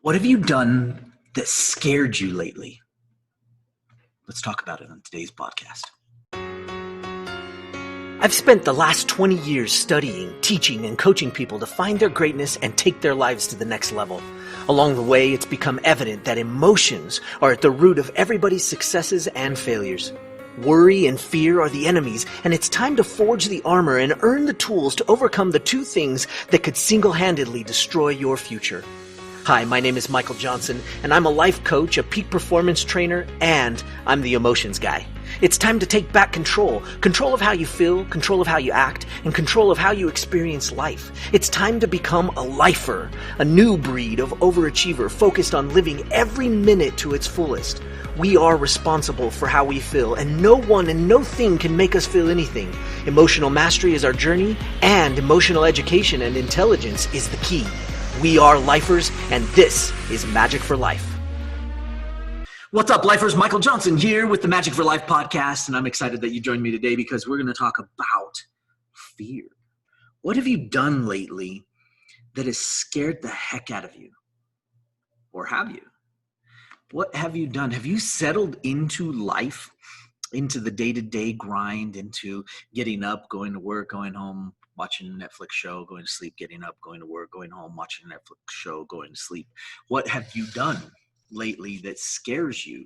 What have you done that scared you lately? Let's talk about it on today's podcast. I've spent the last 20 years studying, teaching, and coaching people to find their greatness and take their lives to the next level. Along the way, it's become evident that emotions are at the root of everybody's successes and failures. Worry and fear are the enemies, and it's time to forge the armor and earn the tools to overcome the two things that could single-handedly destroy your future. Hi, my name is Michael Johnson, and I'm a life coach, a peak performance trainer, and I'm the emotions guy. It's time to take back control of how you feel, control of how you act, and control of how you experience life. It's time to become a lifer, a new breed of overachiever focused on living every minute to its fullest. We are responsible for how we feel, and no one and no thing can make us feel anything. Emotional mastery is our journey, and emotional education and intelligence is the key. We are lifers, and this is Magic for Life. What's up, lifers? Michael Johnson here with the Magic for Life podcast, and I'm excited that you joined me today because we're going to talk about fear. What have you done lately that has scared the heck out of you? Or have you? What have you done? Have you settled into life, into the day-to-day grind, into getting up, going to work, going home, watching a Netflix show, going to sleep, getting up, going to work, going home, watching a Netflix show, going to sleep? What have you done lately that scares you,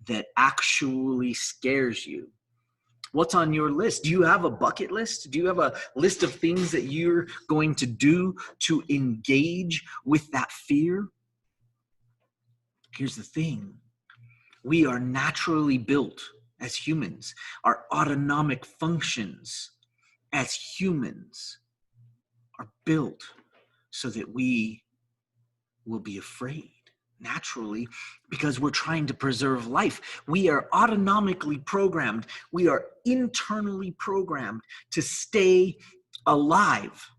that actually scares you? What's on your list? Do you have a bucket list? Do you have a list of things that you're going to do to engage with that fear? Here's the thing. We are naturally built as humans. Our autonomic functions as humans are built so that we will be afraid naturally because we're trying to preserve life. We are autonomically programmed. We are internally programmed to stay alive.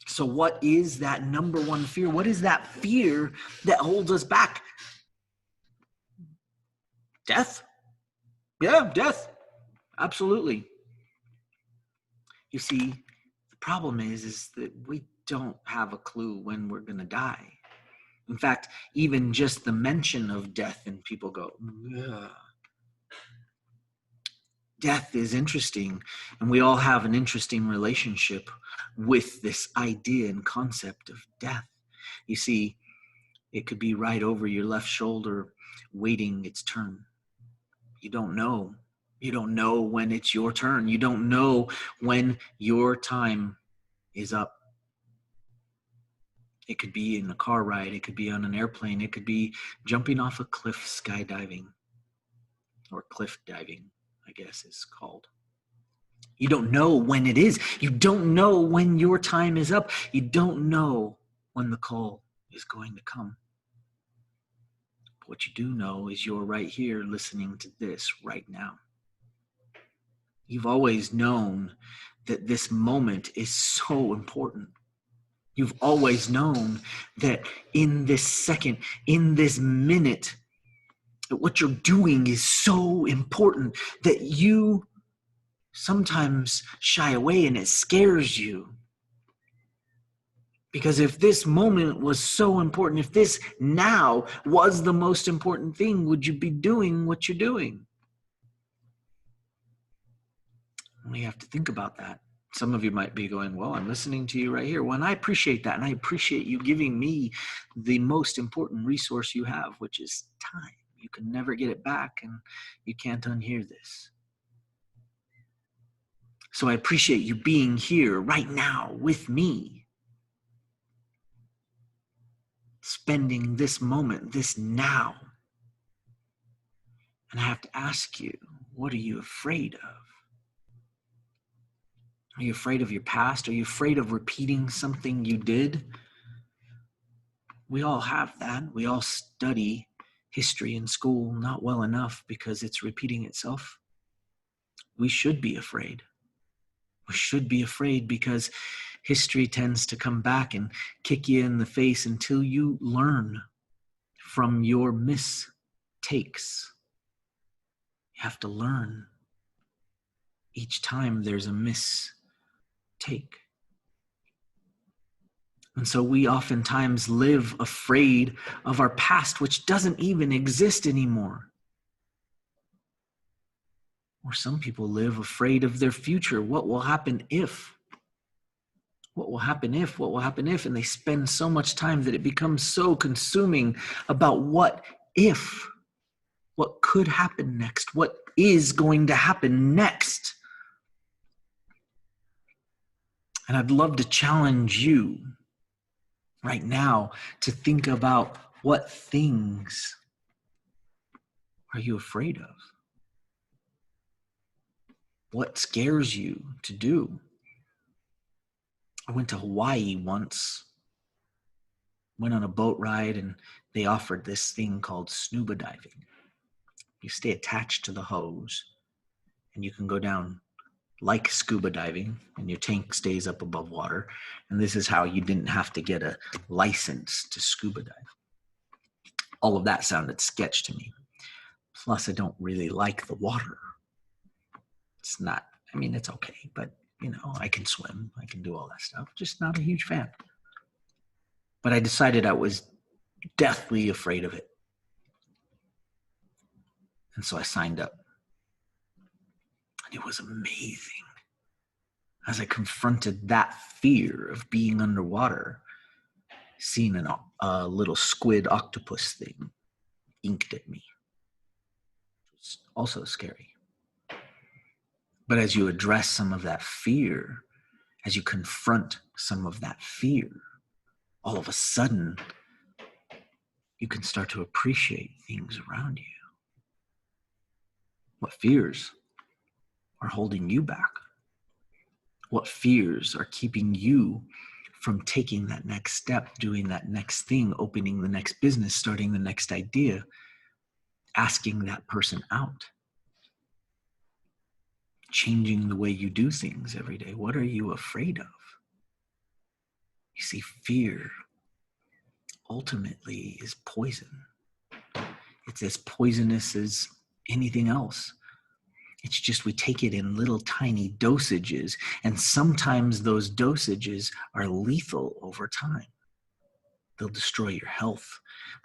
So what is that number one fear? What is that fear that holds us back? Death? Yeah, death. Absolutely. You see, the problem is that we don't have a clue when we're going to die. In fact, even just the mention of death, and people go, ugh. Death is interesting, and we all have an interesting relationship with this idea and concept of death. You see, it could be right over your left shoulder, waiting its turn. You don't know. You don't know when it's your turn. You don't know when your time is up. It could be in a car ride. It could be on an airplane. It could be jumping off a cliff, skydiving, or cliff diving, I guess is called. You don't know when it is. You don't know when your time is up. You don't know when the call is going to come. But what you do know is you're right here listening to this right now. You've always known that this moment is so important. You've always known that in this second, in this minute, that what you're doing is so important that you sometimes shy away and it scares you. Because if this moment was so important, if this now was the most important thing, would you be doing what you're doing? We have to think about that. Some of you might be going, well, I'm listening to you right here. Well, and I appreciate that. And I appreciate you giving me the most important resource you have, which is time. You can never get it back, and you can't unhear this. So I appreciate you being here right now with me, spending this moment, this now. And I have to ask you, what are you afraid of? Are you afraid of your past? Are you afraid of repeating something you did? We all have that. We all study history in school not well enough because it's repeating itself. We should be afraid. We should be afraid because history tends to come back and kick you in the face until you learn from your mistakes. You have to learn each time there's a mistake. And so we oftentimes live afraid of our past, which doesn't even exist anymore. Or some people live afraid of their future. What will happen if? What will happen if? What will happen if? And they spend so much time that it becomes so consuming about what if, what could happen next, what is going to happen next. And I'd love to challenge you right now to think about what things are you afraid of? What scares you to do? I went to Hawaii once, went on a boat ride, and they offered this thing called scuba diving. You stay attached to the hose, and you can go down like scuba diving, and your tank stays up above water. And this is how you didn't have to get a license to scuba dive. All of that sounded sketch to me. Plus, I don't really like the water. It's not, I mean, it's okay, but I can swim, I can do all that stuff. Just not a huge fan. But I decided I was deathly afraid of it. And so I signed up. And it was amazing. As I confronted that fear of being underwater, seeing a little squid octopus thing inked at me. It was also scary. But as you address some of that fear, as you confront some of that fear, all of a sudden, you can start to appreciate things around you. What fears are holding you back? What fears are keeping you from taking that next step, doing that next thing, opening the next business, starting the next idea, asking that person out, changing the way you do things every day? What are you afraid of? You see, fear ultimately is poison. It's as poisonous as anything else. It's just we take it in little tiny dosages, and sometimes those dosages are lethal over time. They'll destroy your health.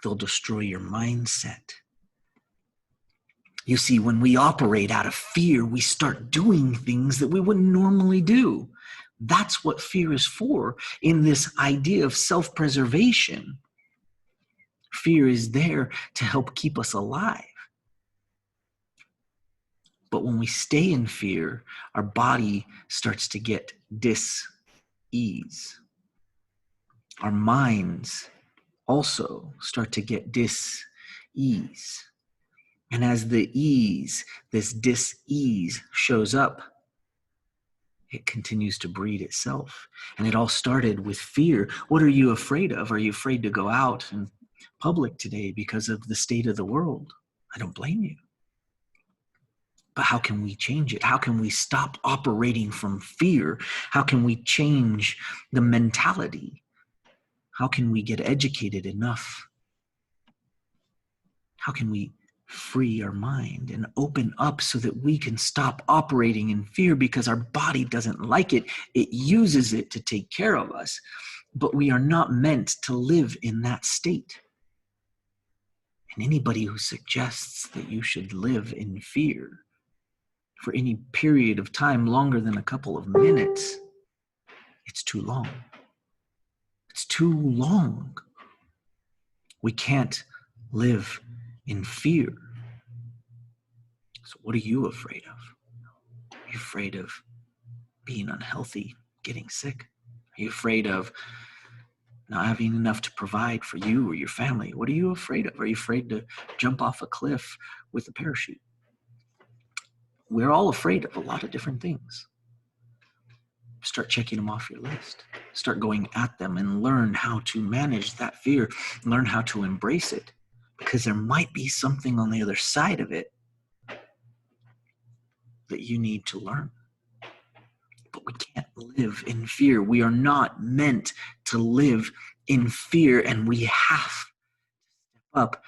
They'll destroy your mindset. You see, when we operate out of fear, we start doing things that we wouldn't normally do. That's what fear is for in this idea of self-preservation. Fear is there to help keep us alive. But when we stay in fear, our body starts to get dis-ease. Our minds also start to get dis-ease. And as this dis-ease shows up, it continues to breed itself. And it all started with fear. What are you afraid of? Are you afraid to go out in public today because of the state of the world? I don't blame you. But how can we change it? How can we stop operating from fear? How can we change the mentality? How can we get educated enough? How can we free our mind and open up so that we can stop operating in fear? Because our body doesn't like it. It uses it to take care of us. But we are not meant to live in that state. And anybody who suggests that you should live in fear for any period of time longer than a couple of minutes, it's too long. It's too long. We can't live in fear. So what are you afraid of? Are you afraid of being unhealthy, getting sick? Are you afraid of not having enough to provide for you or your family? What are you afraid of? Are you afraid to jump off a cliff with a parachute? We're all afraid of a lot of different things. Start checking them off your list. Start going at them and learn how to manage that fear. Learn how to embrace it, because there might be something on the other side of it that you need to learn. But we can't live in fear. We are not meant to live in fear, and we have to step up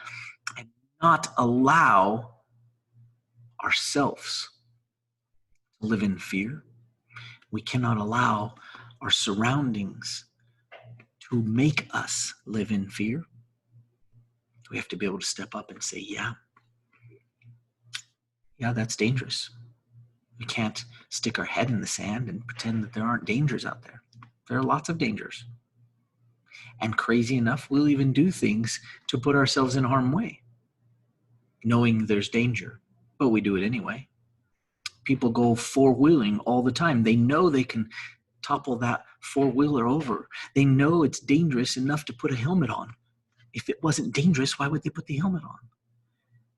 and not allow ourselves to live in fear. We cannot allow our surroundings who make us live in fear, we have to be able to step up and say, yeah, that's dangerous. We can't stick our head in the sand and pretend that there aren't dangers out there. There are lots of dangers. And crazy enough, we'll even do things to put ourselves in harm's way, knowing there's danger, but we do it anyway. People go four-wheeling all the time. They know they can topple that four-wheeler over. They know it's dangerous enough to put a helmet on. If it wasn't dangerous, why would they put the helmet on?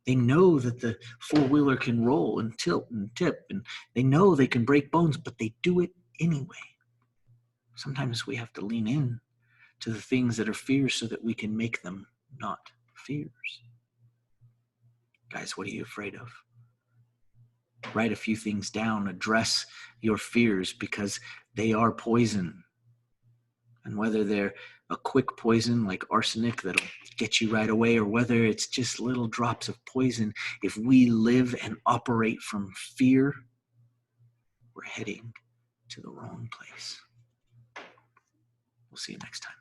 They know that the four-wheeler can roll and tilt and tip, and they know they can break bones, but they do it anyway. Sometimes we have to lean in to the things that are fears so that we can make them not fears. Guys, what are you afraid of? Write a few things down. Address your fears because they are poison. And whether they're a quick poison like arsenic that'll get you right away, or whether it's just little drops of poison, if we live and operate from fear, we're heading to the wrong place. We'll see you next time.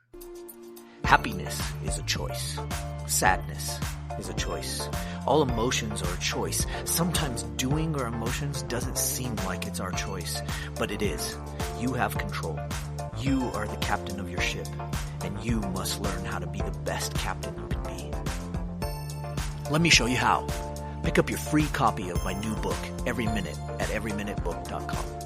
Happiness is a choice. Sadness is a choice. All emotions are a choice. Sometimes doing our emotions doesn't seem like it's our choice, but it is. You have control. You are the captain of your ship, and you must learn how to be the best captain you can be. Let me show you how. Pick up your free copy of my new book, Every Minute, at everyminutebook.com.